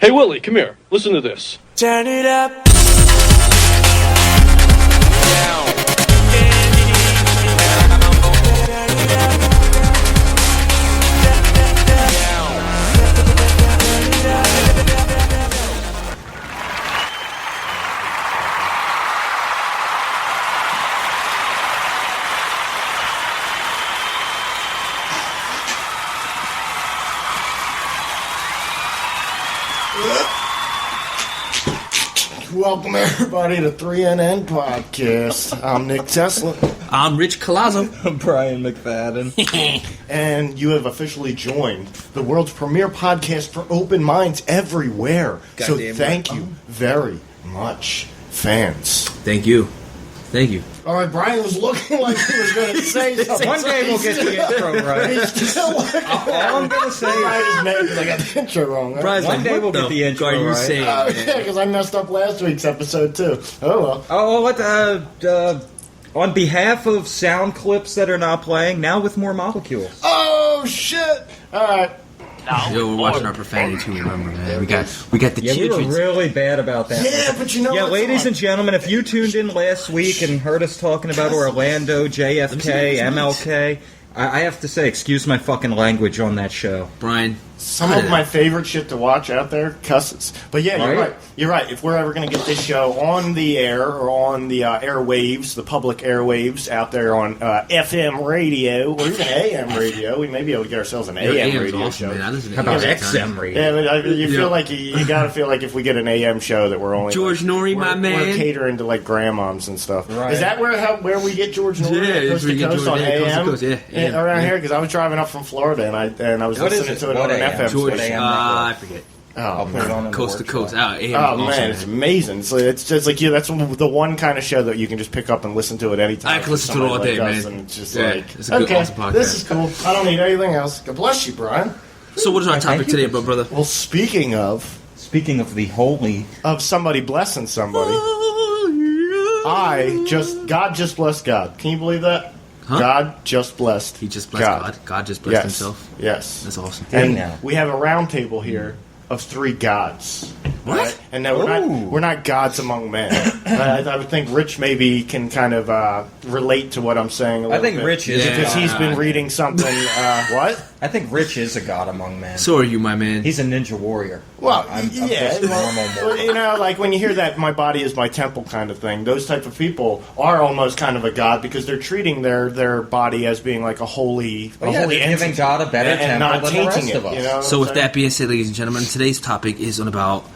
Hey, Willie, come here. Listen to this. Turn it up. Welcome everybody to 3NN Podcast. I'm Nick Tesla. I'm Rich Colazzo. I'm Brian McFadden. And you have officially joined the world's premier podcast for open minds everywhere. So thank you very much, fans. Thank you. Thank you. All right, Brian was looking like he was going to say something. One day we'll get the intro right. He's still looking. All I'm going to say I got the intro wrong. Right? Brian's one like, day what we'll the get the intro fuck are you right. saying? Yeah, because I messed up last week's episode, too. Oh, well. On behalf of sound clips that are not playing, now with more molecules. Oh, shit. All right. Yo, we're watching our profanity too, remember, man. We got the Yeah, we were children. really bad about that. Yeah, but you know Yeah, what's ladies on? and gentlemen, if you tuned in last week and heard us talking about Orlando, JFK, MLK, I have to say, excuse my fucking language on that show. Brian. Some of my favorite shit to watch out there, cusses. But yeah, you're right. You're right. If we're ever going to get this show on the air or on the airwaves, the public airwaves out there on FM radio or even AM radio, we may be able to get ourselves an AM radio awesome, show. man. I listen to How about AM XM radio? Yeah, but you feel like you got to feel like if we get an AM show that we're only George Norrie, we're, my man. we're catering to like grandmoms and stuff. Right. Is that where we get George Norrie? Yeah, Coast to Coast on AM. Coast to Coast, yeah. Around here because I was driving up from Florida and I was What is listening it? to it What on an AM? FM George, station. I forget. Oh, I'll put it on in the Coast to workshop. coast. AM Oh awesome, man, it's amazing. So it's just like that's the one kind of show that you can just pick up and listen to at any time. I can listen to it all day, Somebody like us, man. And it's just Yeah, like it's a good, okay, awesome podcast. this is cool. I don't need anything else. God bless you, Brian. So what is our topic today, brother? Well, speaking of the holy... of somebody blessing somebody, God just blessed God. Can you believe that? Huh? God just blessed. He just blessed God. God just blessed Yes. himself. Yes. That's awesome. And now. we have a round table here of three gods. What? Right? And no, we're not gods among men. I would think Rich maybe can kind of relate to what I'm saying a little I think bit. Rich is because he's been reading something. What? I think Rich is a god among men. So are you, my man. He's a ninja warrior. Well, I'm yeah, just a normal well, mortal. you know, like when you hear that "my body is my temple" kind of thing, those type of people are almost kind of a god because they're treating their body as being like a holy, Well, yeah, holy they're giving entity God a better and temple not than the tainting rest it. of us. You know what So I'm with saying? that being said, ladies and gentlemen, today's topic is on about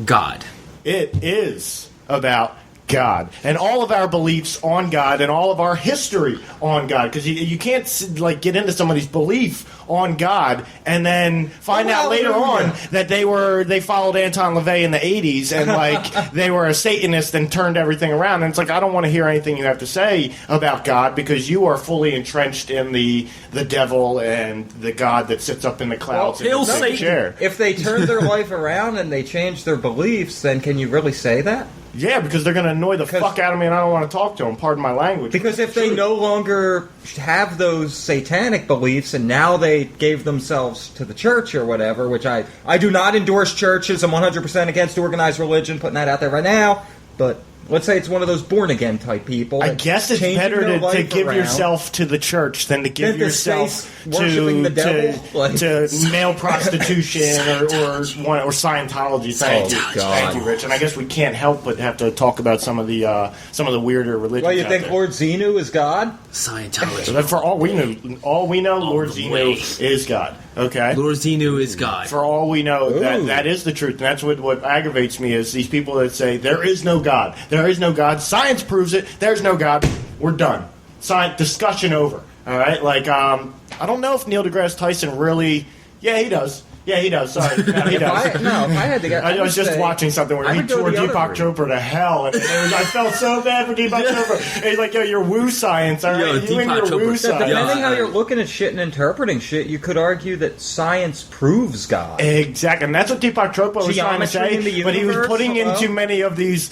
God. It is about God and all of our beliefs on God and all of our history on God, because you can't like get into somebody's belief on God and then find out later on that they followed Anton LaVey in the 80s and like they were a Satanist and turned everything around. And it's like, I don't want to hear anything you have to say about God because you are fully entrenched in the devil and the God that sits up in the clouds. Well, in the Satan. chair. If they turn their life around and they change their beliefs, then can you really say that? Yeah, because they're going to annoy the fuck out of me and I don't want to talk to them. Pardon my language. Because if they no longer have those satanic beliefs and now they gave themselves to the church or whatever, which I do not endorse churches. I'm 100% against organized religion, putting that out there right now. But let's say it's one of those born-again type people. I guess it's changing better their to life give around. yourself to the church than to give Than to yourself stay worshiping the devil? to male prostitution or Scientology. Thank you, God. thank you, Rich. And I guess we can't help but have to talk about some of the weirder religions. Well, you out think there. Lord Xenu is God? Scientology. So that for all we know, Lord Zeno is God. Okay. Lord Xenu is God. For all we know, Ooh. that is the truth. And that's what aggravates me is these people that say, there is no God. There is no God. Science proves it. There's no God. We're done. Science discussion over. All right? Like, I don't know if Neil deGrasse Tyson really... Yeah, he does. Yeah, he does. Sorry. No, he does. If I had to get... I was just watching something where I he would go tore the other Deepak route. Chopra to hell. And I felt so bad for Deepak Chopra. And he's like, yo, you're woo science, all right? Yo, You and Deepak your woo Chopra- science. Depending Yeah, how you're looking at shit and interpreting shit, you could argue that science proves God. Exactly, and that's what Deepak Chopra was trying to Geometry in say. the But he was universe, putting in hello? too many of these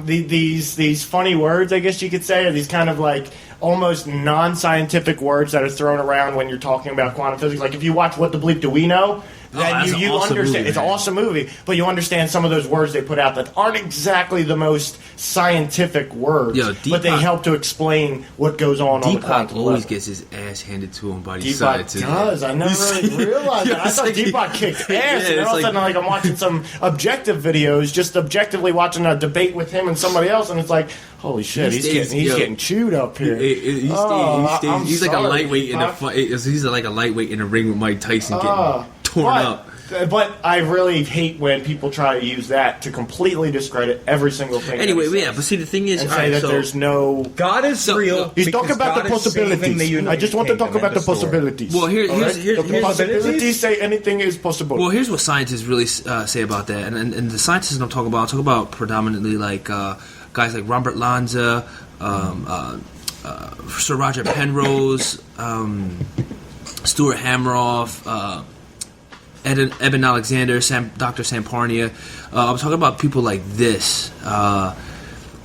these funny words, I guess you could say, or these kind of like almost non-scientific words that are thrown around when you're talking about quantum physics. Like if you watch What the Bleep Do We Know, then that's an you awesome understand. movie, It's an man. awesome movie, but you understand some of those words they put out that aren't exactly the most scientific words, Yo, but they Deepak- help to explain what goes on the Deepak quantum always level. gets his ass handed to him by these Deepak scientists. does. I never really realized that. I thought Deepak kicked ass, and then it's all of a sudden, I'm watching some objective videos, just objectively watching a debate with him and somebody else, and it's like, holy shit, he's getting chewed up here. He's like a lightweight in the fight. He's like a lightweight in the ring with Mike Tyson getting torn up. But I really hate when people try to use that to completely discredit every single thing. Anyway, that he yeah, says but see, the thing is, and all say right, that so there's no. God is real. He's because talking about God the is saving possibilities. United I just want to talk Kingdom about in the story. possibilities. Well, here's the possibilities say anything is possible. Well, here's what scientists really say about that, and the scientists I'm talking about predominantly like guys like Robert Lanza, Sir Roger Penrose, Stuart Hameroff, Eben Alexander, Dr. Samparnia. I'm talking about people like this.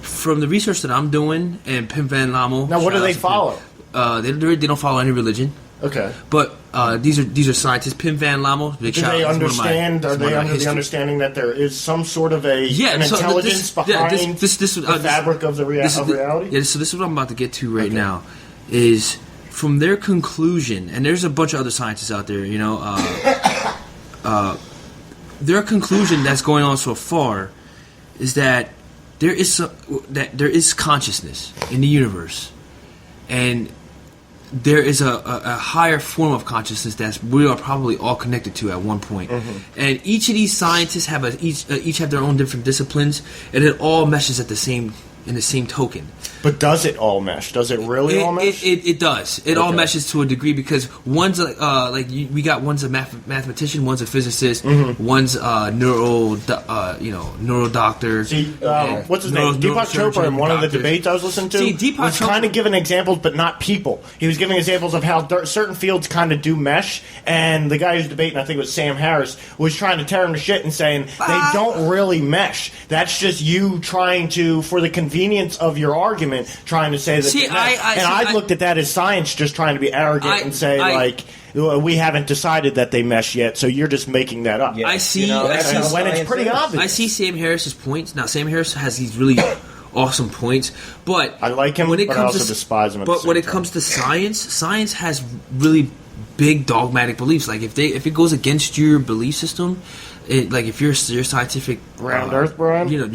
From the research that I'm doing, and Pim Van Lommel. Now, what do they follow? They don't follow any religion. Okay. But these are scientists. Pim Van Lommel. Do they understand? Are they under the understanding that there is some sort of an intelligence behind the fabric of reality? Yeah. So this is what I'm about to get to right now. Is from their conclusion, and there's a bunch of other scientists out there. Their conclusion that's going on so far is that there is consciousness in the universe, and there is a higher form of consciousness that we are probably all connected to at one point. And each of these scientists have each have their own different disciplines, and it all meshes at the same token. But does it all mesh? Does it really all mesh? It does. It all meshes to a degree because one's we got one's a mathematician, one's a physicist, one's a neuro doctor. See, what's his name? Deepak Chopra in one of the debates I was listening to was kind of giving examples, but not people. He was giving examples of how certain fields kind of do mesh, and the guy who's debating, I think it was Sam Harris, was trying to tear him to shit and saying they don't really mesh. That's just you trying to, for the convenience of your argument, trying to say that. See, I looked at that as science just trying to be arrogant and say we haven't decided that they mesh yet, so you're just making that up. Yeah. I see when it's pretty obvious. I see Sam Harris's points. Now, Sam Harris has these really awesome points, but I like him, but I also despise him. But when it comes to science has really big dogmatic beliefs. Like if it goes against your belief system, if your scientific round Earth, Brian, you're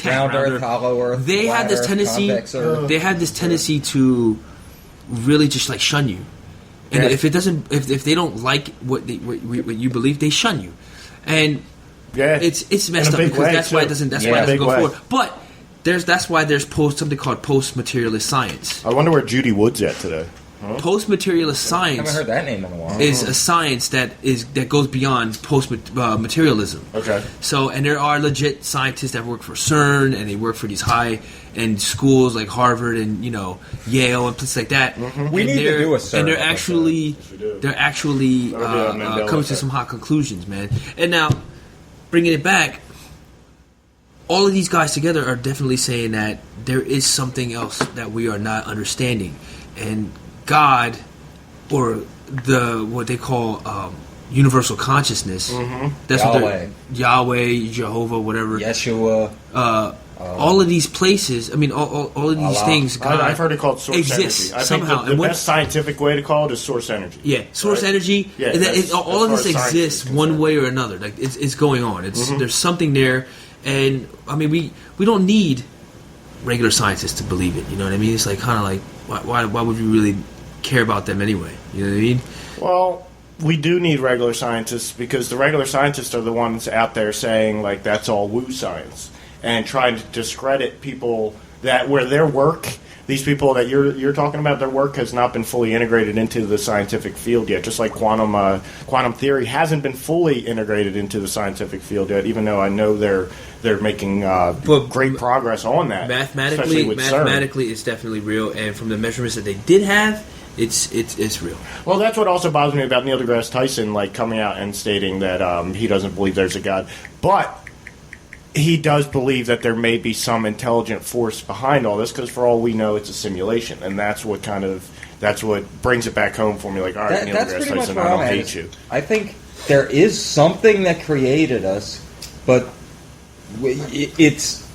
round Earth, hollow Earth. They have this tendency. They have this tendency to really just like shun you, and if they don't like what you believe, they shun you, and it's messed up because that's why it doesn't go forward. But that's why there's something called post-materialist science. I wonder where Judy Wood's at today. Post-materialist science. I haven't heard that name in a while. Is a science that goes beyond post-materialism. Okay. So, and there are legit scientists that work for CERN, and they work for these high-end schools like Harvard and Yale and places like that. We need to do a CERN. And they're actually coming to some hot conclusions, man. And now, bringing it back, all of these guys together are definitely saying that there is something else that we are not understanding, and God, or what they call universal consciousness. That's Yahweh, Jehovah, whatever. Yeshua. All of these places. I mean, all of these Allah. things. God I've heard it called source exists energy. I somehow. think the best scientific way to call it is source energy. Yeah, source energy. Yeah, all of this exists one way or another. Like it's going on. There's something there, and I mean we don't need regular scientists to believe it. You know what I mean? It's like kind of like why would we really care about them anyway? You know what I mean? Well, we do need regular scientists because the regular scientists are the ones out there saying like that's all woo science and trying to discredit people that where their work, these people that you're talking about, their work has not been fully integrated into the scientific field yet. Just like quantum theory hasn't been fully integrated into the scientific field yet, even though I know they're making great progress on that. Mathematically, it's definitely real, and from the measurements that they did have, it's real. Well, that's what also bothers me about Neil deGrasse Tyson, like coming out and stating that he doesn't believe there's a God, but he does believe that there may be some intelligent force behind all this, because for all we know, it's a simulation, and that's what brings it back home for me. Like, all right, Neil that's deGrasse pretty much Tyson, where I don't I'm at. hate you. I think there is something that created us, but it's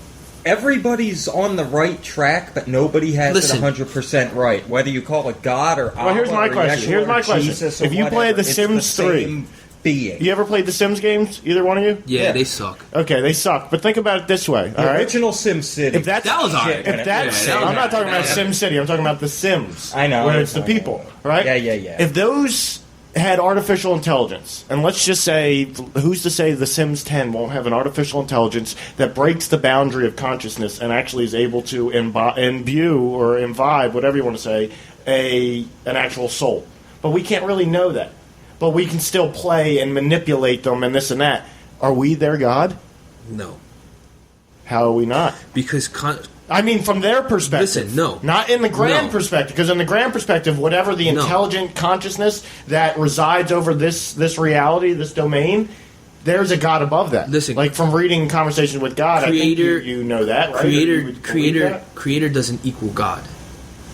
everybody's on the right track, but nobody has it 100% right. Whether you call it God or Allah, here's my question. Here's my question. Jesus if you play The Sims 3, being. You ever played the Sims games? Either one of you? Yeah, they suck. Okay, they suck. But think about it this way. The original SimCity. If that was alright. If that's, I'm not talking about SimCity. I'm talking about the Sims. I know. Where it's the people, right? Yeah. If those had artificial intelligence, and let's just say, who's to say the Sims 10 won't have an artificial intelligence that breaks the boundary of consciousness and actually is able to imbue or imbibe, whatever you want to say, an actual soul. But we can't really know that. But we can still play and manipulate them and this and that. Are we their God? No. How are we not? Because I mean, from their perspective. Listen, no. Not in the grand perspective, because in the grand perspective, whatever the intelligent consciousness that resides over this reality, this domain, there's a God above that. Listen, like from reading Conversations with God, creator, I think you know that, right? Creator doesn't equal God.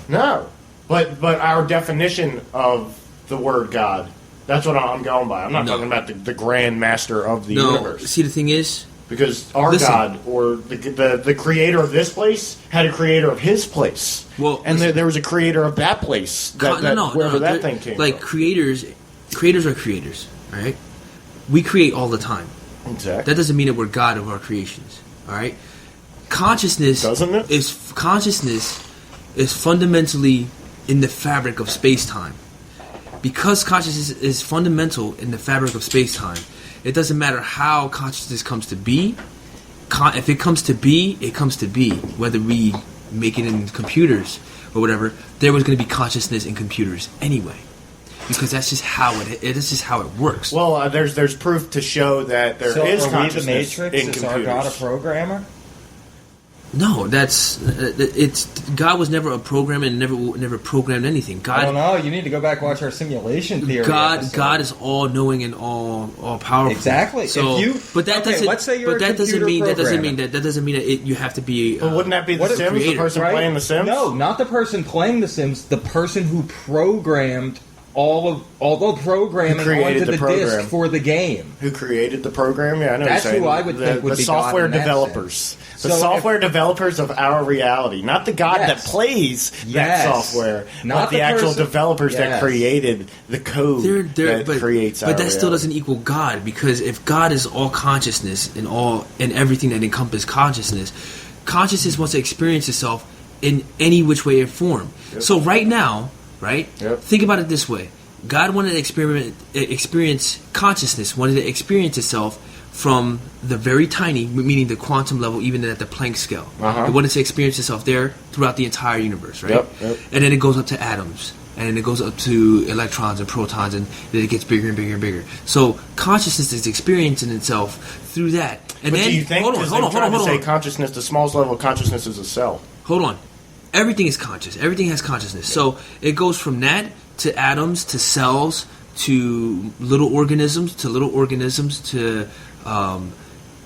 No. But our definition of the word God, that's what I'm going by. I'm not talking about the grand master of the universe. See, the thing is, because our God, or the creator of this place, had a creator of his place. Well, and there was a creator of that place, wherever that thing came from. Creators are creators, right? We create all the time. Exactly. That doesn't mean that we're God of our creations, all right? Consciousness is fundamentally in the fabric of space-time. Because consciousness is fundamental in the fabric of space-time, it doesn't matter how consciousness comes to be. If it comes to be, it comes to be. Whether we make it in computers or whatever, there was going to be consciousness in computers anyway. Because that's just how it works. Well, there's proof to show that there is consciousness the Matrix? in computers. Is our God a programmer? No, it's God was never a programmer and never programmed anything. God, I don't know. You need to go back and watch our simulation theory. God is all knowing and all powerful. Exactly. So, but that doesn't. Let's say you're that doesn't mean that you have to be. But wouldn't that be the Sims? Creator, the person playing the Sims? No, not the person playing the Sims. The person who programmed all the programming onto the disk for the game. Who created the program? Yeah, I know. That's who I would think would be the software developers. The software developers of our reality, not the God that plays that software, not but the actual developers that created the code that creates our reality. But that still doesn't equal God, because if God is all consciousness and everything that encompasses consciousness wants to experience itself in any which way or form. Yep. So right now, think about it this way: God wanted to experience consciousness, wanted to experience itself from the very tiny, meaning the quantum level, even at the Planck scale. It wanted to experience itself there throughout the entire universe, right? Yep. And then it goes up to atoms, and then it goes up to electrons and protons, and then it gets bigger and bigger and bigger. So consciousness is experiencing itself through that. And then, do you think, hold on, say consciousness, the smallest level of consciousness is a cell? Hold on. Everything is conscious. Everything has consciousness. So it goes from that to atoms to cells to little organisms to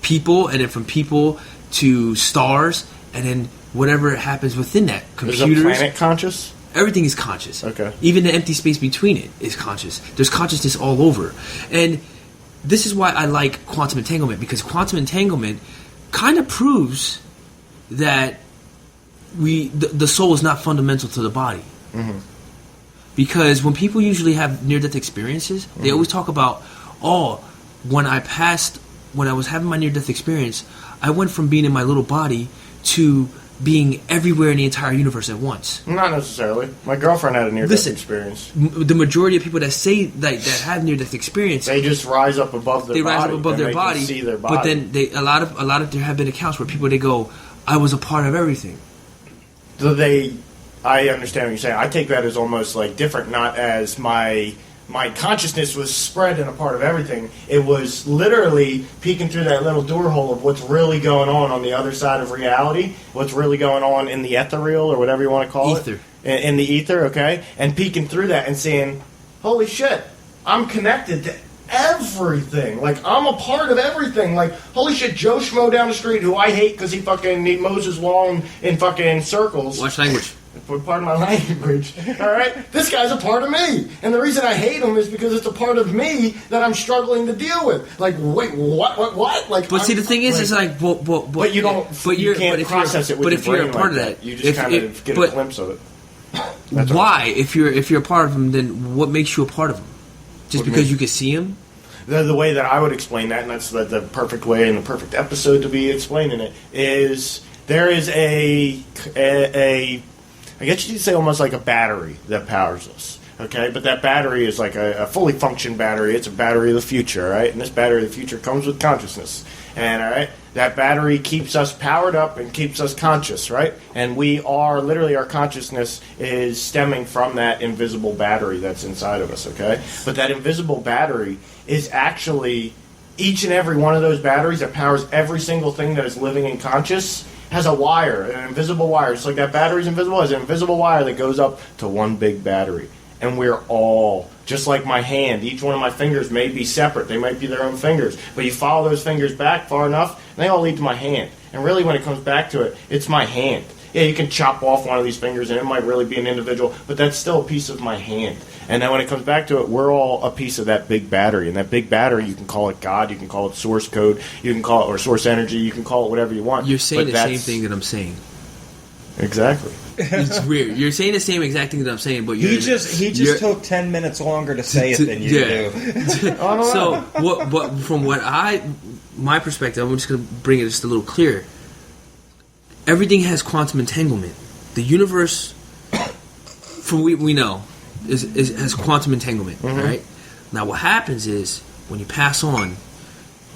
people, and then from people to stars, and then whatever happens within that. Computers. Is a planet conscious? Everything is conscious. Okay. Even the empty space between it is conscious. There's consciousness all over. And this is why I like quantum entanglement, because quantum entanglement kind of proves that the soul is not fundamental to the body. Mm-hmm. Because when people usually have near-death experiences, they always talk about, when I was having my near-death experience, I went from being in my little body to being everywhere in the entire universe at once. Not necessarily. My girlfriend had a near-death experience. The majority of people that say that have near-death experience, they just rise up above their body. They rise up above their body, see their body. But then a lot of there have been accounts where they go, I was a part of everything. So I understand what you're saying. I take that as almost like different, not as my consciousness was spread and a part of everything. It was literally peeking through that little door hole of what's really going on the other side of reality, what's really going on in the ethereal, or whatever you want to call it. In the ether, okay? And peeking through that and saying, holy shit, I'm connected to everything. Like, I'm a part of everything. Like, holy shit, Joe Schmo down the street, who I hate because he fucking mows his lawn in fucking circles. Watch language. Pardon my language. All right, this guy's a part of me, and the reason I hate him is because it's a part of me that I'm struggling to deal with. Like, wait, what? Like, but see, the thing is, it's like, but you don't. But you can't process it with your brain. But if you're a part of that, you just kind of get a glimpse of it. That's why? If you're a part of him, then what makes you a part of him? Just because you can see him? The way that I would explain that, and that's the perfect way and the perfect episode to be explaining it, is there is a I guess you could say almost like a battery that powers us. Okay, but that battery is like a fully functioned battery. It's a battery of the future, right? And this battery of the future comes with consciousness. And, all right, that battery keeps us powered up and keeps us conscious, right? And we are, literally, our consciousness is stemming from that invisible battery that's inside of us, okay? But that invisible battery is actually, each and every one of those batteries that powers every single thing that is living and conscious has a wire, an invisible wire. Just like that battery's invisible, has an invisible wire that goes up to one big battery. And we're all, just like my hand, each one of my fingers may be separate. They might be their own fingers. But you follow those fingers back far enough, and they all lead to my hand. And really, when it comes back to it, it's my hand. Yeah, you can chop off one of these fingers, and it might really be an individual, but that's still a piece of my hand. And then when it comes back to it, we're all a piece of that big battery. And that big battery, you can call it God, you can call it source code, you can call it, or source energy, you can call it whatever you want. You're saying the same thing that I'm saying. Exactly. It's weird. You're saying the same exact thing that I'm saying, but he just took 10 minutes longer to say it than you do. So what from my perspective, I'm just going to bring it just a little clearer. Everything has quantum entanglement. The universe, from we know, has quantum entanglement. Mm-hmm. Right? Now, what happens is when you pass on,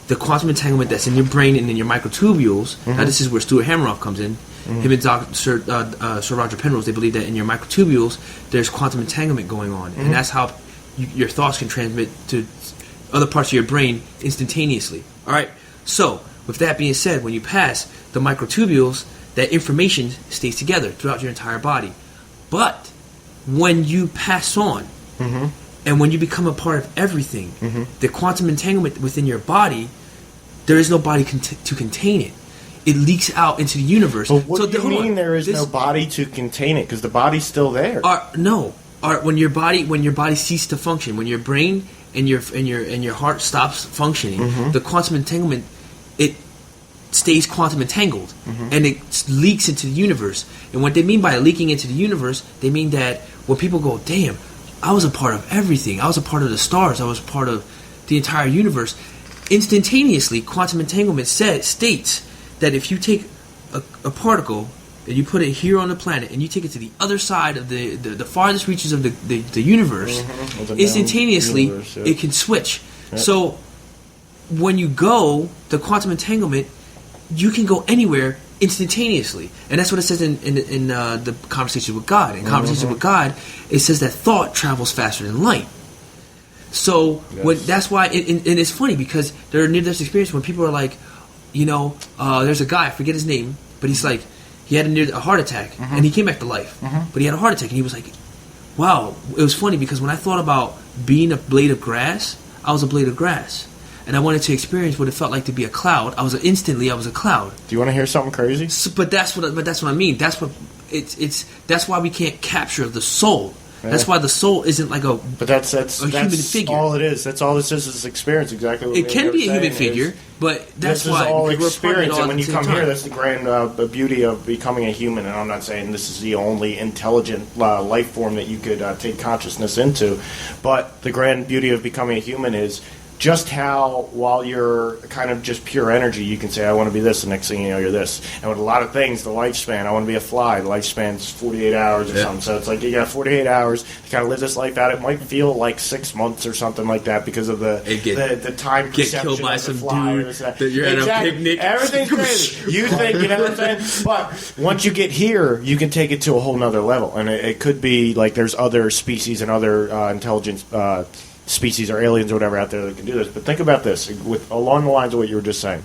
the quantum entanglement that's in your brain and in your microtubules. Mm-hmm. Now, this is where Stuart Hameroff comes in. Mm-hmm. Him and Sir Roger Penrose, they believe that in your microtubules, there's quantum entanglement going on, and that's how your thoughts can transmit to other parts of your brain instantaneously. All right. So, with that being said, when you pass the microtubules, that information stays together throughout your entire body. But when you pass on, and when you become a part of everything, the quantum entanglement within your body, there is no body to contain it. It leaks out into the universe. But what do you mean there is no body to contain it? Because the body's still there. When your body ceases to function, when your brain and your heart stops functioning, the quantum entanglement, it stays quantum entangled, and it leaks into the universe. And what they mean by leaking into the universe, they mean that when people go, damn, I was a part of everything. I was a part of the stars. I was a part of the entire universe. Instantaneously, quantum entanglement states that if you take a particle and you put it here on the planet and you take it to the other side of the farthest reaches of the universe, instantaneously it can switch. Yep. So when you go, the quantum entanglement, you can go anywhere instantaneously. And that's what it says in the Conversation with God. In Conversation with God, it says that thought travels faster than light. So that's why, and it's funny because there are near-death experiences when people are like, there's a guy, I forget his name, but he's like, he had a heart attack, and he came back to life. But he had a heart attack, and he was like, wow, it was funny because when I thought about being a blade of grass, I was a blade of grass. And I wanted to experience what it felt like to be a cloud. I was a cloud. Do you want to hear something crazy? But that's what I mean. That's what that's why we can't capture the soul. Yeah. That's why the soul isn't like a human figure. All it is. That's all this is experience. Exactly what it can be a human figure, but that's why this is all experience. And when you come here, that's the grand beauty of becoming a human. And I'm not saying this is the only intelligent life form that you could take consciousness into, but the grand beauty of becoming a human is just how, while you're kind of just pure energy, you can say, I want to be this, the next thing you know, you're this. And with a lot of things, the lifespan, I want to be a fly, the lifespan's 48 hours or something. So it's like you got 48 hours to kind of live this life out. It might feel like 6 months or something like that because of the time perception. Get killed by some dude that you're at a picnic. Everything's crazy. You think, you know what I'm saying? But once you get here, you can take it to a whole nother level. And it could be like there's other species and other intelligent species or aliens or whatever out there that can do this. But think about this, along the lines of what you were just saying.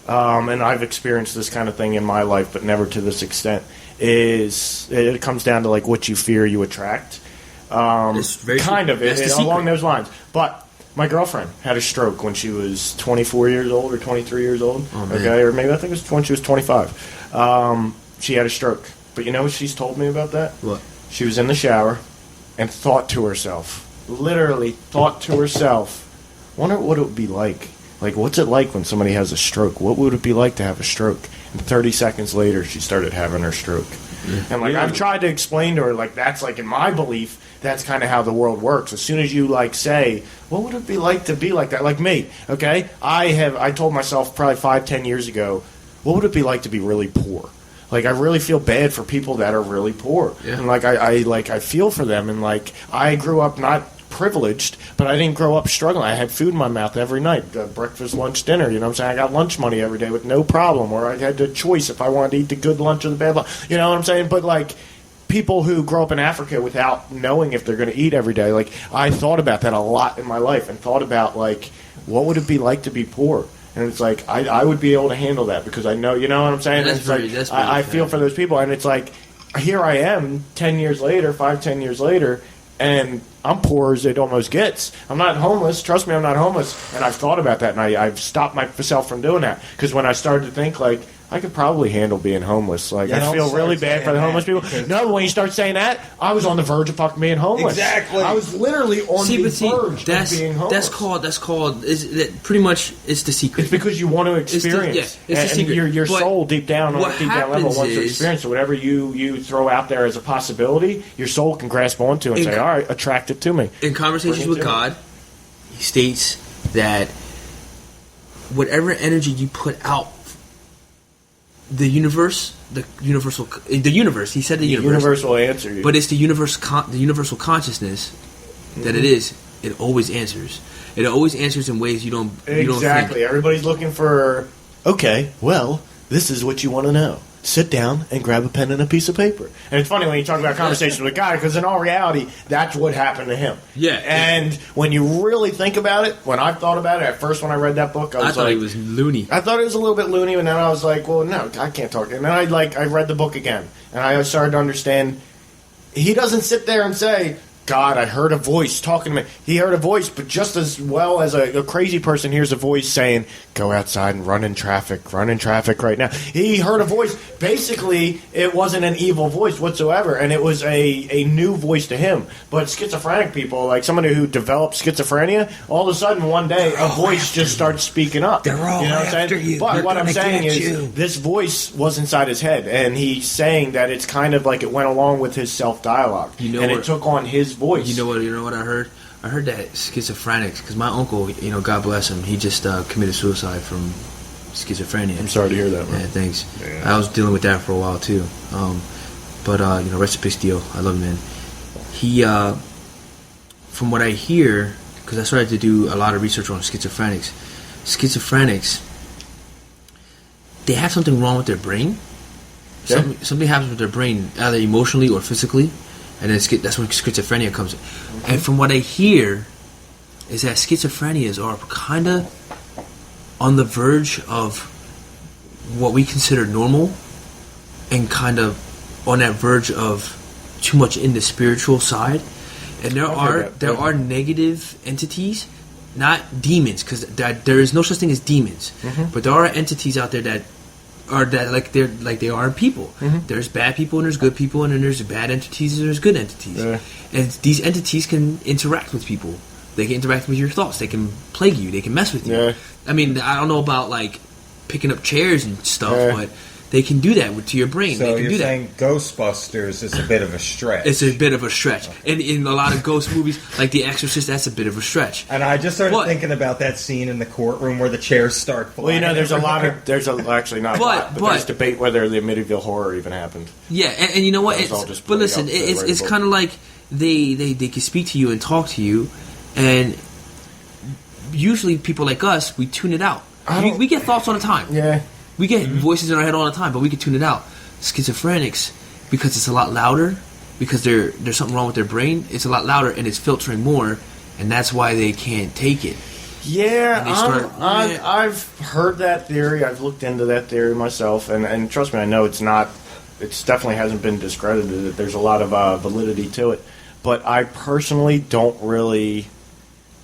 And I've experienced this kind of thing in my life, but never to this extent. It comes down to like what you fear, you attract. It's very kind of along those lines. But my girlfriend had a stroke when she was 24 years old or 23 years old. Oh, okay, or maybe I think it was when she was 25. She had a stroke. But you know what she's told me about that? What? She was in the shower and thought to herself, literally thought to herself, wonder what it would be like. Like, what's it like when somebody has a stroke? What would it be like to have a stroke? And 30 seconds later, she started having her stroke. And, like, I've tried to explain to her, like, that's, like, in my belief, that's kind of how the world works. As soon as you, like, say, what would it be like to be like that? Like me, okay? I told myself probably 5-10 years ago, what would it be like to be really poor? Like, I really feel bad for people that are really poor. Yeah. And, like, I feel for them. And, like, I grew up not privileged, but I didn't grow up struggling. I had food in my mouth every night, breakfast, lunch, dinner. You know what I'm saying? I got lunch money every day with no problem, or I had the choice if I wanted to eat the good lunch or the bad lunch. You know what I'm saying? But, like, people who grow up in Africa without knowing if they're going to eat every day, like, I thought about that a lot in my life and thought about, like, what would it be like to be poor? And it's like, I would be able to handle that because I know, you know what I'm saying? That's it's pretty, like, that's I feel for those people. And it's like, here I am 10 years later, 5-10 years later, and I'm poor as it almost gets. I'm not homeless. Trust me, I'm not homeless. And I've thought about that, and I've stopped myself from doing that. Because when I started to think, like, I could probably handle being homeless. Like, I feel really bad for the homeless people. No, when you start saying that, I was on the verge of fucking being homeless. Exactly. I was literally on the verge of being homeless. That's called. That pretty much it's the secret. It's because you want to experience. It's the secret. And your soul deep down on a deep down level wants to experience. So whatever you throw out there as a possibility, your soul can grasp onto and say, all right, attract it to me. In conversations with God, he states that whatever energy you put out, the universe, he said the universe will answer you. but it's the universal consciousness that it is. It always answers. It always answers in ways you don't Exactly. think. Everybody's looking for, okay, well, this is what you want to know. Sit down and grab a pen and a piece of paper. And it's funny when you talk about conversations with God, because in all reality, that's what happened to him. Yeah. And when you really think about it, when I thought about it, at first when I read that book, I thought he was loony. I thought it was a little bit loony, and then I was like, well, no, I can't talk. And then I read the book again, and I started to understand, he doesn't sit there and say, God, I heard a voice talking to me. He heard a voice, but just as well as a crazy person hears a voice saying, go outside and run in traffic right now. He heard a voice. Basically, it wasn't an evil voice whatsoever, and it was a new voice to him. But schizophrenic people, like somebody who develops schizophrenia, all of a sudden one day a voice just starts speaking up. They're all after you. But They're what I'm saying is you. this voice was inside his head, and he's saying that it's kind of like it went along with his self-dialogue. It took on his voice. You know what I heard? I heard that schizophrenics, because my uncle, God bless him, he just committed suicide from schizophrenia. I'm sorry to hear that, man. Yeah, thanks. Yeah. I was dealing with that for a while too. But rest in peace, Dio. I love him, man. He, from what I hear, because I started to do a lot of research on schizophrenics, they have something wrong with their brain. Yeah. Something happens with their brain, either emotionally or physically. And then that's when schizophrenia comes in. Mm-hmm. And from what I hear, is that schizophrenias are kind of on the verge of what we consider normal, and kind of on that verge of too much in the spiritual side. And there are negative entities, not demons, because there is no such thing as demons. Mm-hmm. But there are entities out there that like they are people. Mm-hmm. There's bad people and there's good people, and then there's bad entities and there's good entities. Yeah. And these entities can interact with people. They can interact with your thoughts. They can plague you. They can mess with you. Yeah. I mean, I don't know about like picking up chairs and stuff, but they can do that to your brain. So they can you're do saying that. Ghostbusters is a bit of a stretch. It's a bit of a stretch. Okay. And in a lot of ghost movies, like The Exorcist, that's a bit of a stretch. And I just started thinking about that scene in the courtroom where the chairs start flying. Well, there's debate whether the Amityville Horror even happened. Yeah, and you know what? But listen, it's kind of like they can speak to you and talk to you, and usually people like us, we tune it out. We get thoughts all the time. Yeah. We get voices in our head all the time, but we can tune it out. Schizophrenics, because it's a lot louder, because there's something wrong with their brain, it's a lot louder and it's filtering more, and that's why they can't take it. Yeah, I've heard that theory. I've looked into that theory myself, and trust me, I know it definitely hasn't been discredited. There's a lot of validity to it, but I personally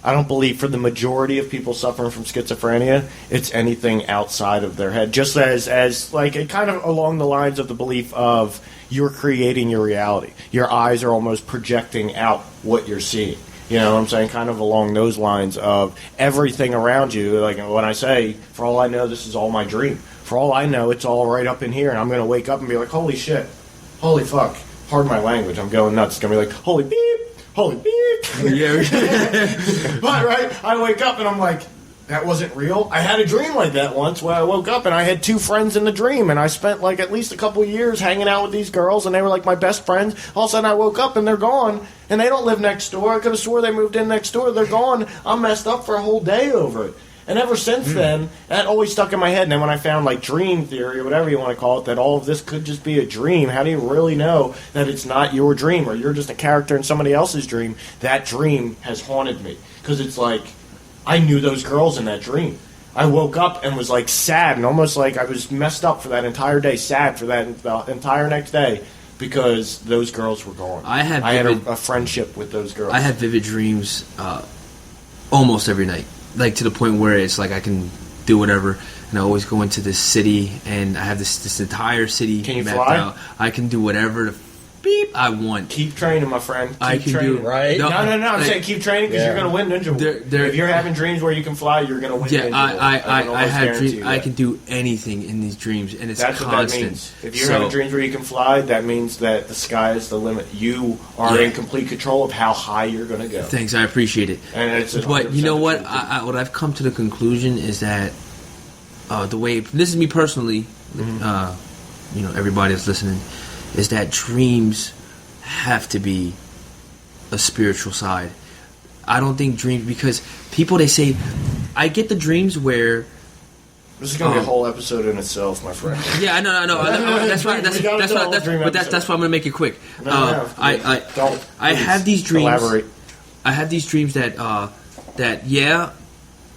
I don't believe for the majority of people suffering from schizophrenia, it's anything outside of their head. Just as like kind of along the lines of the belief of, you're creating your reality. Your eyes are almost projecting out what you're seeing. You know what I'm saying? Kind of along those lines of everything around you. Like when I say, for all I know, this is all my dream. For all I know, it's all right up in here, and I'm going to wake up and be like, holy shit, holy fuck. Pardon my language, I'm going nuts. It's going to be like, holy beep, holy beep. But, right, I wake up and I'm like, that wasn't real. I had a dream like that once where I woke up and I had 2 friends in the dream, and I spent like at least a couple years hanging out with these girls, and they were like my best friends. All of a sudden I woke up and they're gone, and they don't live next door. I could have swore they moved in next door. They're gone. I'm messed up for a whole day over it. And ever since then, that always stuck in my head. And then when I found like dream theory or whatever you want to call it, that all of this could just be a dream, how do you really know that it's not your dream or you're just a character in somebody else's dream? That dream has haunted me. Because it's like, I knew those girls in that dream. I woke up and was like sad and almost like I was messed up for that entire day, sad for that entire next day because those girls were gone. I had a friendship with those girls. I had vivid dreams almost every night. Like to the point where it's like I can do whatever, and I always go into this city, and I have this entire city mapped out. I can do whatever the beep I want. Keep training, my friend. Keep I can training. do right. No. I'm saying keep training because you're going to win Ninja War. If you're having dreams where you can fly, you're going to win Ninja War. I have dreams. I can do anything in these dreams, and it's constant. What that means. If you're having dreams where you can fly, that means that the sky is the limit. You are in complete control of how high you're going to go. Thanks, I appreciate it. And it's but you know what? What I've come to the conclusion is that the way this is me personally. Everybody that's listening is that dreams have to be a spiritual side. I don't think dreams, because people, they say, I get the dreams where this is going to be a whole episode in itself, my friend. Yeah, I know. That's why. That's why I'm going to make it quick. I have these dreams. Elaborate. I have these dreams that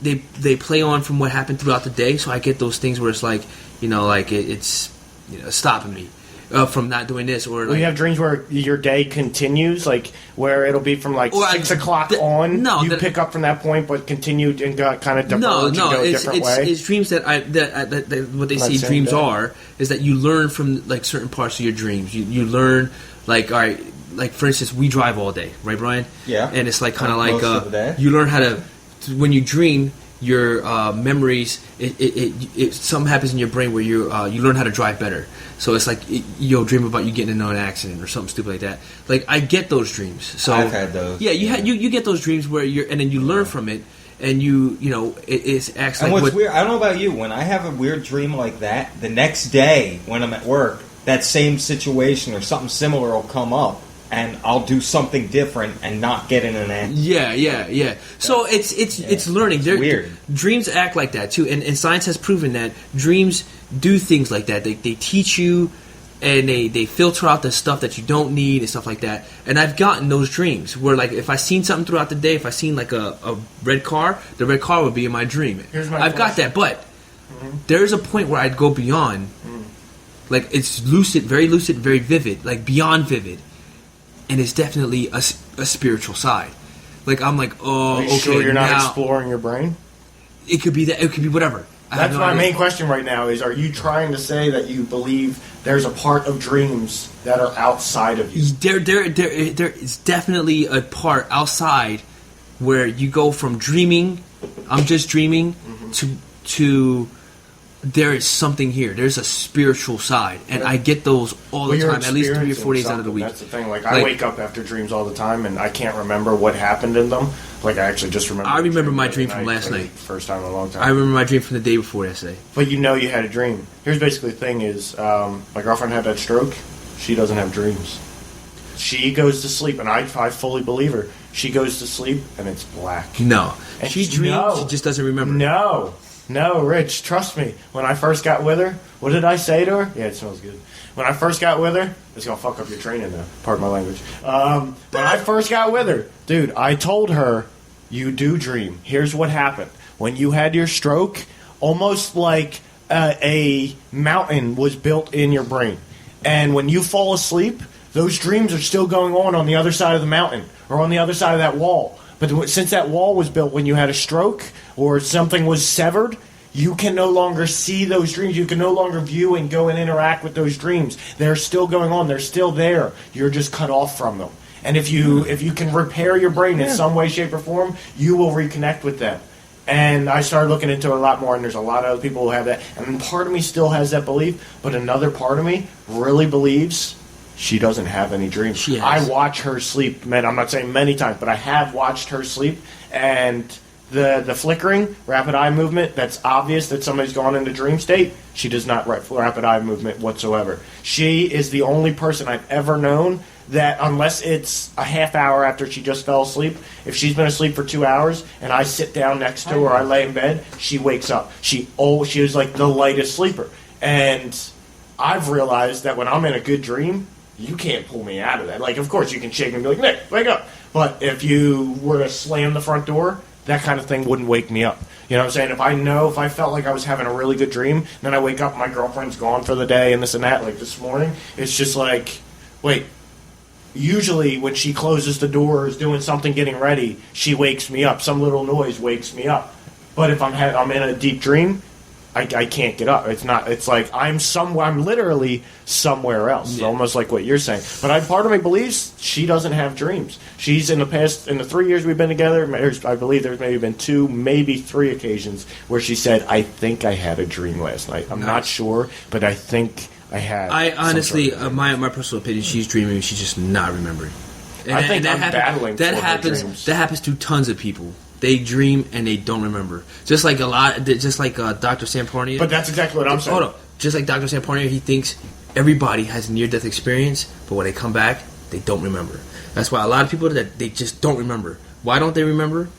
they play on from what happened throughout the day. So I get those things where it's like, it's stopping me from not doing this, or you have dreams where your day continues, like where it'll be from like 6 o'clock on. No, you pick up from that point, but continue and kind of diverge and go a different way. It's dreams that what they say dreams are is that you learn from like certain parts of your dreams. You learn like, all right, like for instance, we drive all day, right, Brian? Yeah. And it's like kind of like you learn how to when you dream. Your memories, it something happens in your brain where you learn how to drive better. So it's like you'll dream about you getting into an accident or something stupid like that. Like I get those dreams. So I've had those. Yeah, you get those dreams where and then you learn from it, and it acts like. And what's weird, I don't know about you, when I have a weird dream like that, the next day when I'm at work, that same situation or something similar will come up. And I'll do something different and not get in an accident. Yeah. So it's learning. It's weird. Dreams act like that too, and science has proven that dreams do things like that. They teach you, and they filter out the stuff that you don't need and stuff like that. And I've gotten those dreams where, like, if I seen something throughout the day, if I seen like a red car, the red car would be in my dream. I've got that, but there's a point where I'd go beyond. Like it's lucid, very vivid, like beyond vivid. And it's definitely a spiritual side. Like I'm like, are you sure you're not exploring your brain? It could be that. It could be whatever. That's my main question right now. Is are you trying to say that you believe there's a part of dreams that are outside of you? There is definitely a part outside where you go from dreaming. I'm just dreaming to. There is something here. There's a spiritual side, and I get those all the time, at least 3 or 4 days out of the week. That's the thing. Like I wake up after dreams all the time, and I can't remember what happened in them. Like I actually just remember. I remember my dream from last night. First time in a long time. I remember my dream from the day before yesterday. But you had a dream. Here's basically the thing: is my girlfriend had that stroke. She doesn't have dreams. She goes to sleep, and I fully believe her. She goes to sleep, and it's black. No, and she dreams. She just doesn't remember. No, Rich, trust me. When I first got with her, what did I say to her? Yeah, it smells good. When I first got with her, it's going to fuck up your training, though. Pardon my language. When I first got with her, dude, I told her, you do dream. Here's what happened. When you had your stroke, almost like a mountain was built in your brain. And when you fall asleep, those dreams are still going on the other side of the mountain or on the other side of that wall. But since that wall was built when you had a stroke or something was severed, you can no longer see those dreams. You can no longer view and go and interact with those dreams. They're still going on. They're still there. You're just cut off from them. And if you can repair your brain in some way, shape, or form, you will reconnect with them. And I started looking into it a lot more, and there's a lot of other people who have that. And part of me still has that belief, but another part of me really believes she doesn't have any dreams. She has. I watch her sleep, man. I'm not saying many times, but I have watched her sleep, and the flickering, rapid eye movement, that's obvious that somebody's gone into dream state. She does not rapid eye movement whatsoever. She is the only person I've ever known that, unless it's a half hour after she just fell asleep, if she's been asleep for 2 hours and I sit down next to her, I lay in bed, she wakes up. She is like the lightest sleeper. And I've realized that when I'm in a good dream, you can't pull me out of that. Like, of course, you can shake me and be like, Nick, wake up. But if you were to slam the front door, that kind of thing wouldn't wake me up. You know what I'm saying? If I felt like I was having a really good dream, and then I wake up, my girlfriend's gone for the day and this and that, like this morning, it's just like, wait. Usually when she closes the door or is doing something getting ready, she wakes me up. Some little noise wakes me up. But if I'm in a deep dream, I can't get up. It's like I'm literally somewhere else. Yeah. Almost like what you're saying. But part of me believes she doesn't have dreams. She's in the 3 years we've been together, I believe there's maybe been 2, maybe 3 occasions where she said, I think I had a dream last night. I'm not sure, but I think I had. I honestly, my personal opinion, she's dreaming. She's just not remembering. And I think that I'm battling that for her happens. dreams. That happens to tons of people. They dream and they don't remember. Just like Dr. Sampornia. But that's exactly what I'm saying. Hold on. Just like Dr. Sampornia, he thinks everybody has a near-death experience, but when they come back, they don't remember. That's why a lot of people that they just don't remember. Why don't they remember?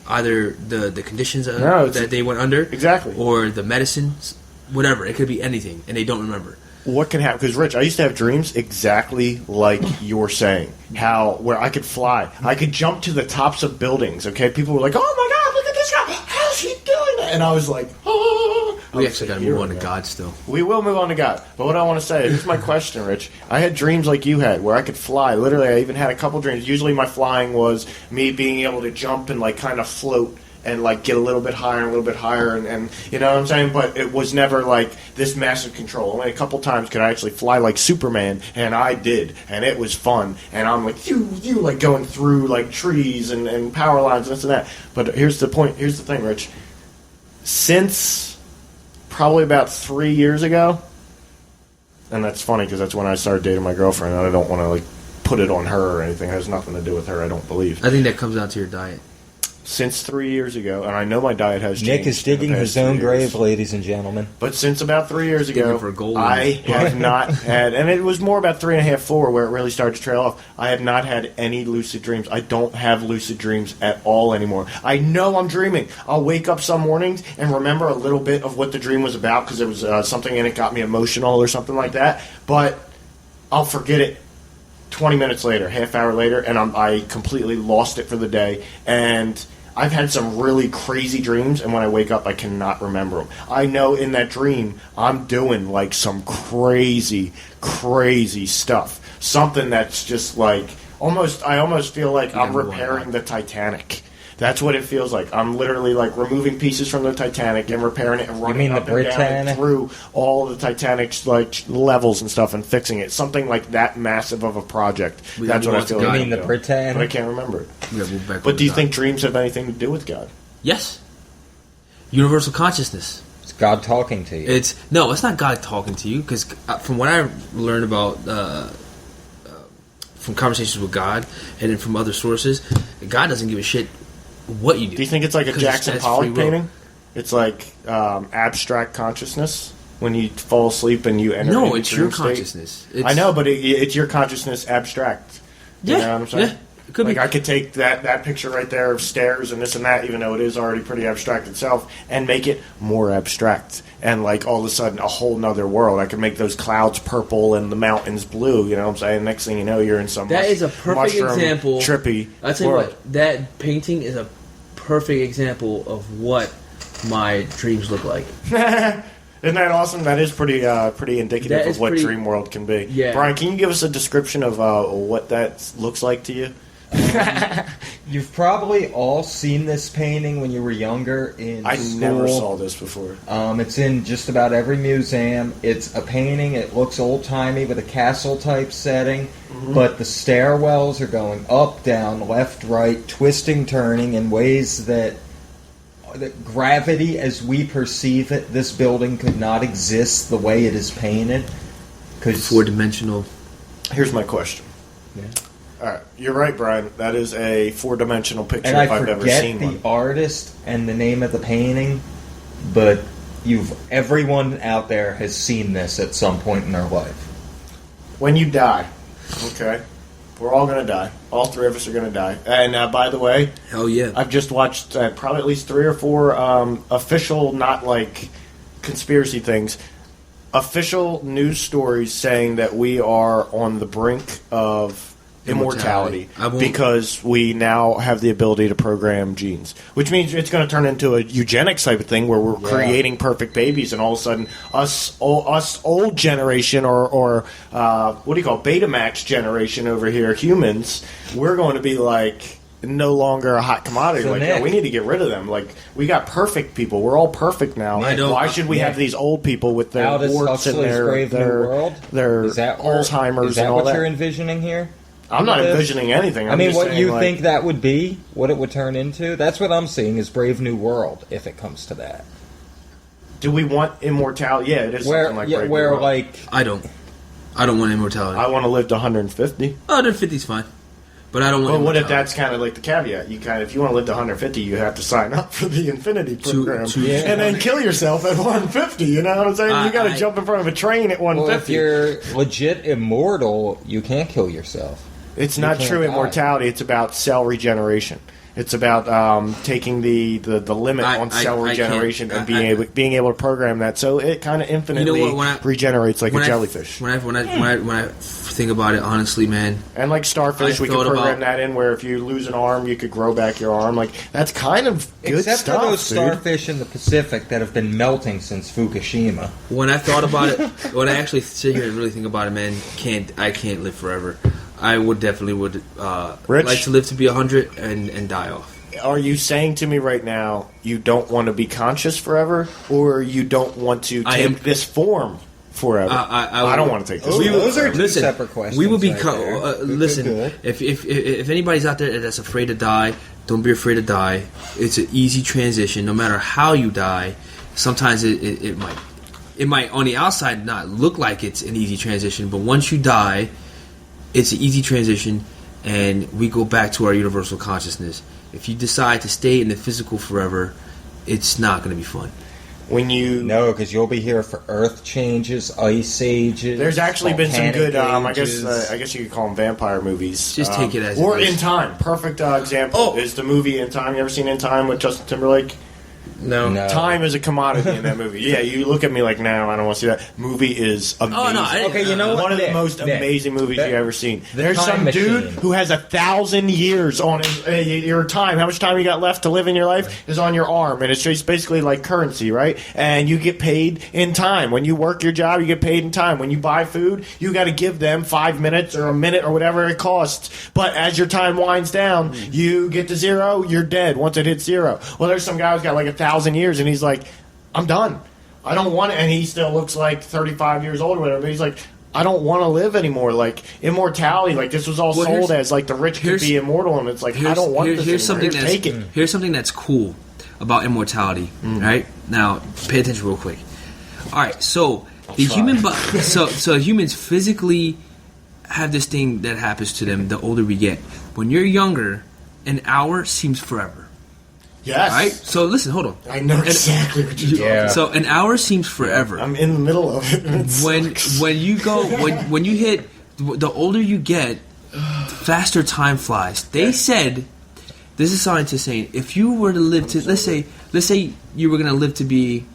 Either the conditions that they went under, exactly, or the medicines, whatever. It could be anything, and they don't remember. What can happen? Because, Rich, I used to have dreams exactly like you're saying. Where I could fly. I could jump to the tops of buildings, okay? People were like, oh, my God, look at this guy. How's he doing that? And I was like, oh. We actually got to move on to God still. We will move on to God. But what I want to say, here's my question, Rich. I had dreams like you had where I could fly. Literally, I even had a couple dreams. Usually my flying was me being able to jump and, like, kind of float and like get a little bit higher and a little bit higher, and you know what I'm saying? But it was never like this massive control. Only a couple times could I actually fly like Superman, and I did, and it was fun. And I'm like, you like going through like trees and power lines and this and that. But here's the point. Here's the thing, Rich. Since probably about 3 years ago, and that's funny because that's when I started dating my girlfriend, and I don't want to like put it on her or anything. It has nothing to do with her, I don't believe. I think that comes down to your diet. Since 3 years ago, and I know my diet has changed. Nick is digging his own grave, ladies and gentlemen. But since about 3 years ago, for gold. I have not had, and it was more about 3.5, 4, where it really started to trail off. I have not had any lucid dreams. I don't have lucid dreams at all anymore. I know I'm dreaming. I'll wake up some mornings and remember a little bit of what the dream was about because it was something and it got me emotional or something like that. But I'll forget it 20 minutes later, half hour later, and I completely lost it for the day. And I've had some really crazy dreams, and when I wake up, I cannot remember them. I know in that dream, I'm doing, like, some crazy, crazy stuff. Something that's just, like, I almost feel like I'm repairing the Titanic. That's what it feels like. I'm literally, like, removing pieces from the Titanic and repairing it and running up and down and through all the Titanic's, like, levels and stuff and fixing it. Something like that massive of a project. That's what I feel like. You mean the Britannic? But I can't remember it. Move back But do you think dreams have anything to do with God? Yes. Universal consciousness. It's God talking to you. It's not God talking to you, because from what I learned about from conversations with God and then from other sources, God doesn't give a shit what you do. Do you think it's like a Jackson Pollock painting? It's like abstract consciousness when you fall asleep and you enter into it's dream your state? Consciousness. I know, but it's your consciousness abstract. You know what I'm saying? Yeah. It could like be. I could take that picture right there of stairs and this and that, even though it is already pretty abstract itself, and make it more abstract. And like all of a sudden a whole nother world. I could make those clouds purple and the mountains blue, you know what I'm saying? Next thing you know, you're in some That is a perfect example. Trippy I'll tell you world. what, that painting is a perfect example of what my dreams look like. Isn't that awesome? That is pretty indicative of what dream world can be. Yeah. Brian, can you give us a description of what that looks like to you? You've probably all seen this painting when you were younger in I school. never saw this before. It's in just about every museum. It's a painting. It looks old-timey with a castle-type setting, but the stairwells are going up, down, left, right, twisting, turning in ways that gravity, as we perceive it, this building could not exist the way it is painted. Four-dimensional. Here's my question. Yeah. All right, you're right, Brian. That is a four-dimensional picture And if I I've ever seen forget one. the artist and the name of the painting, but everyone out there has seen this at some point in their life. When you die, okay, we're all going to die. All three of us are going to die. And by the way, Hell yeah. I've just watched probably at least 3 or 4 official, not like conspiracy things, official news stories saying that we are on the brink of immortality because we now have the ability to program genes, which means it's going to turn into a eugenics type of thing where we're creating perfect babies, and all of a sudden us old generation or what do you call Betamax generation over here, humans, we're going to be like no longer a hot commodity. So like, Nick, we need to get rid of them. Like, we got perfect people. We're all perfect now. Why should we have these old people with their Aldous warts and Huxley's Brave New World? their Is that Alzheimer's is that and all what that? you're envisioning here? I'm not envisioning anything. I mean, just what saying, you like, think that would be, what it would turn into, that's what I'm seeing is Brave New World, if it comes to that. do we want immortality? Yeah, it is something like Brave New where World. like I don't want immortality. I want to live to 150. 150 is fine. But I don't want But what if immortality. that's kind of like the caveat? If you want to live to 150, you have to sign up for the Infinity program and then kill yourself at 150. You know what I'm saying? You got to jump in front of a train at 150. well, if you're legit immortal, you can't kill yourself. It's not can't true die. immortality. It's about cell regeneration. It's about taking the limit on cell regeneration and being able to program that so it kind of infinitely regenerates like a jellyfish. When I think about it, honestly, man, And like starfish, we could program that in where if you lose an arm, you could grow back your arm. Like, that's kind of good Except stuff, for those dude. starfish in the Pacific that have been melting since Fukushima. when I thought about it, when I actually sit here and really think about it, man, I can't live forever. I definitely would Rich? like to live to be 100 and die off. Are you saying to me right now you don't want to be conscious forever, or you don't want to take this form forever? I don't want to take this. Those are two Listen, separate questions. We will be. right there. Listen, Good. if anybody's out there that's afraid to die, don't be afraid to die. It's an easy transition. No matter how you die, sometimes it might on the outside not look like it's an easy transition, but once you die, it's an easy transition, and we go back to our universal consciousness. If you decide to stay in the physical forever, it's not going to be fun. No, because you'll be here for Earth changes, ice ages. There's actually been some good, ages. I guess you could call them vampire movies. Just take it as or it is. In Time. Perfect example is the movie In Time. You ever seen In Time with Justin Timberlake? No. Time is a commodity in that movie. Yeah, you look at me like, no, I don't want to see that. Movie is amazing. Okay, you know what? One of the Nick, most amazing movies you've ever seen. There's Time some dude Machine. who has 1,000 years on your time. How much time you got left to live in your life is on your arm, and it's just basically like currency, right? And you get paid in time. When you work your job, you get paid in time. When you buy food, you got to give them 5 minutes or a minute or whatever it costs. But as your time winds down, you get to 0, you're dead once it hits 0. Well, there's some guy who's got like 1,000 years, and he's like, I'm done. I don't want it. And he still looks like 35 years old or whatever. But he's like, I don't want to live anymore. Like, immortality, like this was all sold as like the rich could be immortal, and it's like, I don't want this anymore. Take it. Here's something that's cool about immortality. Right now, pay attention real quick. All right, so so humans physically have this thing that happens to them the older we get. When you're younger, an hour seems forever. Yes. Right? So listen, hold on. I know exactly what you're talking about. So an hour seems forever. I'm in the middle of it. When you hit the older you get, the faster time flies. They said, this is scientists saying, if you were to live to let's say you were going to live to be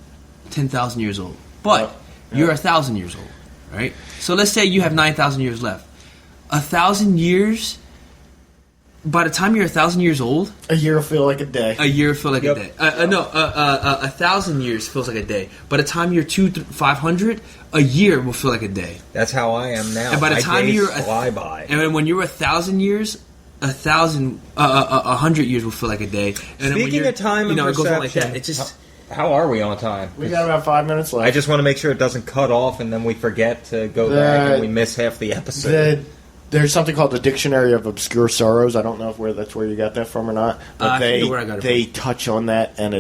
10,000 years old, but you're 1,000 years old, right? So let's say you have 9,000 years left. 1,000 years. By the time you're 1,000 years old, a year will feel like a day. A year will feel like a day. 1,000 years feels like a day. By the time you're 500, a year will feel like a day. That's how I am now. And by the My time days you're fly by. and when you're 1,000 years, 100 years will feel like a day. And Speaking of time and it goes on like perception, that. It's just how are we on time? We got about 5 minutes left. I just want to make sure it doesn't cut off and then we forget to go back and we miss half the episode. There's something called the Dictionary of Obscure Sorrows. I don't know if that's where you got that from or not. But they touch on that, and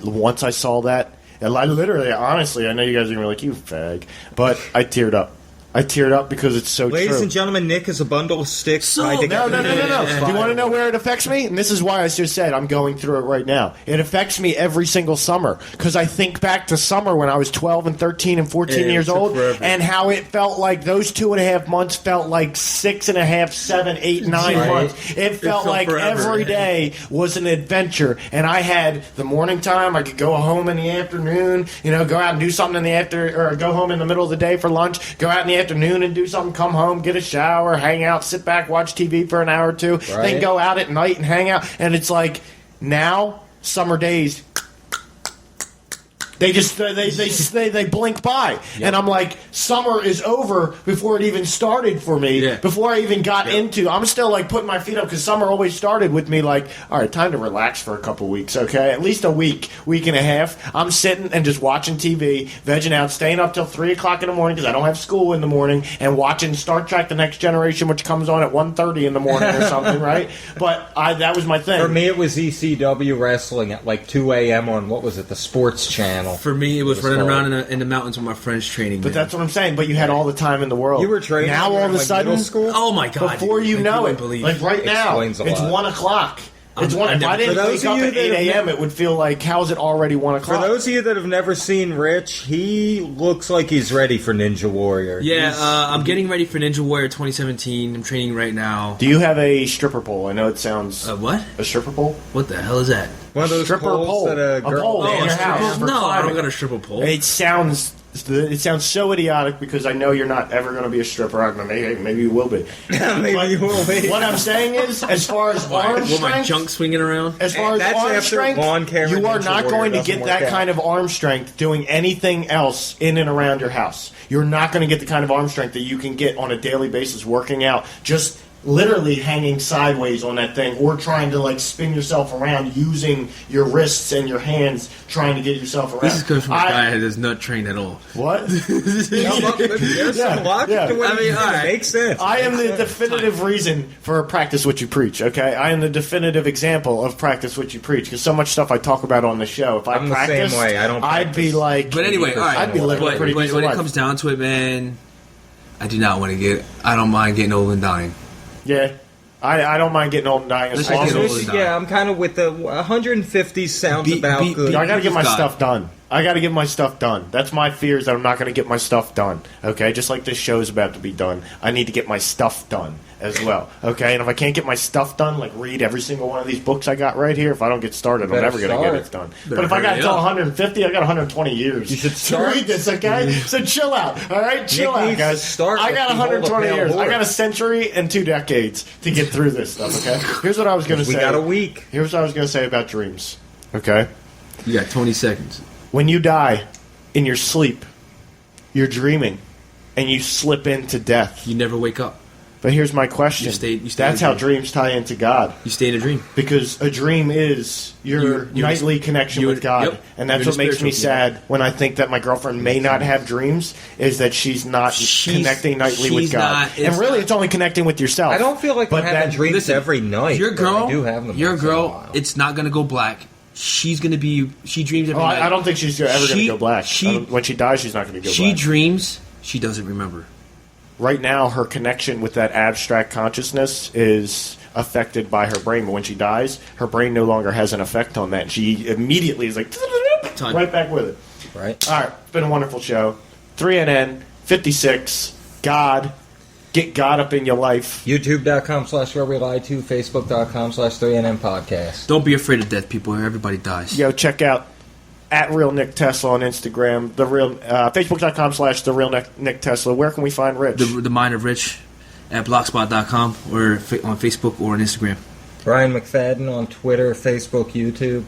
once I saw that, and I literally, honestly, I know you guys are going to be like, you fag, but I teared up. I teared up because it's so true. Ladies and gentlemen, Nick is a bundle of sticks. No. Do you want to know where it affects me? And this is why I just said I'm going through it right now. It affects me every single summer because I think back to summer when I was 12 and 13 and 14 years old and how it felt like those 2.5 months felt like 6.5, 7, 8, 9 months. It felt like forever. Every day was an adventure. And I had the morning time. I could go home in the afternoon, go out and do something in the or go home in the middle of the day for lunch, go out in the afternoon and do something, come home, get a shower, hang out, sit back, watch TV for an hour or two, then go out at night and hang out. And it's like now, summer days, they just they blink by, and I'm like, summer is over before it even started for me. Before I even got into, I'm still like putting my feet up because summer always started with me like, all right, time to relax for a couple weeks, okay, at least a week and a half. I'm sitting and just watching TV, vegging out, staying up till 3 o'clock in the morning because I don't have school in the morning, and watching Star Trek: The Next Generation, which comes on at 1:30 in the morning or something, right? But that was my thing. For me, it was ECW wrestling at like 2 a.m. on what was it, the Sports Channel. For me, it was running around in the mountains with my friends training. But that's what I'm saying. But you had all the time in the world. You were training now all of a sudden, middle school? Oh my god! Before you know it, like right now, it's 1 o'clock. It's one. If I didn't wake up at 8 a.m., it would feel like, how is it already 1 o'clock? For those of you that have never seen Rich, he looks like he's ready for Ninja Warrior. Yeah, I'm getting ready for Ninja Warrior 2017. I'm training right now. Do you have a stripper pole? I know it sounds... what? A stripper pole? What the hell is that? One of those stripper poles that a girl... in your house. No, I don't got a stripper pole. It sounds so idiotic because I know you're not ever going to be a stripper. Maybe you will be. Maybe you will be. What I'm saying is, as far as arm strength... my junk swinging around? As far as arm strength, you are not going to get that kind of arm strength doing anything else in and around your house. You're not going to get the kind of arm strength that you can get on a daily basis working out. Just literally hanging sideways on that thing or trying to like spin yourself around using your wrists and your hands trying to get yourself around. This is coming from a guy that does not train at all. What? There's some logic to what it makes sense. I am the definitive reason for practice what you preach, okay? I am the definitive example of practice what you preach because so much stuff I talk about on the show. If I'm practiced, the same way. I don't practice. I'd be like... But anyway, all right. I'd be living a pretty decent when life. it comes down to it, man, I don't mind getting old and dying. Yeah, I don't mind getting old and dying. I'm kind of with the 150 sounds about good. I got to get my stuff done. That's my fear is that I'm not going to get my stuff done. Okay, just like this show is about to be done, I need to get my stuff done as well. Okay, and if I can't get my stuff done, like read every single one of these books I got right here, if I don't get started, I'm never going to get it done. But if I got until 150, I got 120 years. You should start. To read this, okay? So chill out, all right? Chill out, guys. I got 120 years. I got a century and 2 decades to get through this stuff, okay? Here's what I was going to say. We got a week. Here's what I was going to say about dreams, okay? You got 20 seconds. When you die in your sleep, you're dreaming, and you slip into death. You never wake up. But here's my question. That's how dreams tie into God. You stay in a dream. Because a dream is your nightly connection with God. Yep. And that's what makes me sad when I think that my girlfriend may not have dreams, is that she's not connecting nightly with God. And really, it's only connecting with yourself. I don't feel like I'm having dreams every night. Your girl, I do have them it's not going to go black. She dreams every night. I don't think she's ever going to go black. When she dies, she's not going to go black. She dreams, she doesn't remember. Right now, her connection with that abstract consciousness is affected by her brain. But when she dies, her brain no longer has an effect on that. She immediately is like, right back with it. Right. All right. It's been a wonderful show. 3NN, 56, God. Get God up in your life. YouTube.com/wherewelied2, Facebook.com/3NN podcast. Don't be afraid of death, people. Everybody dies. Yo, check out @RealNickTesla on Instagram. Facebook.com/TheRealNickTesla. Where can we find Rich? The Mind of Rich at Blogspot.com or on Facebook or on Instagram. Brian McFadden on Twitter, Facebook, YouTube.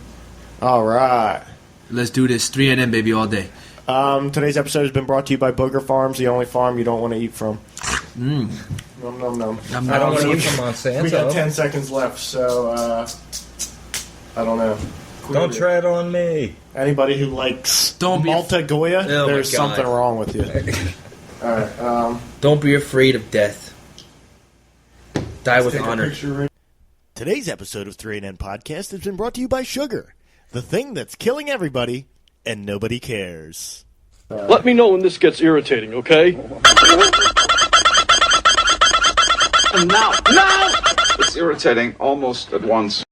All right. Let's do this. 3NN, baby, all day. Today's episode has been brought to you by Booger Farms, the only farm you don't want to eat from. Nom nom nom. I don't want to eat from Monsanto. We got 10 seconds left, so I don't know. Don't tread on me. Anybody who likes Malta Goya, there's something wrong with you. All right. Don't be afraid of death. Die with honor. Today's episode of 3NN Podcast has been brought to you by sugar, the thing that's killing everybody, and nobody cares. Let me know when this gets irritating, okay? And now! It's irritating almost at once.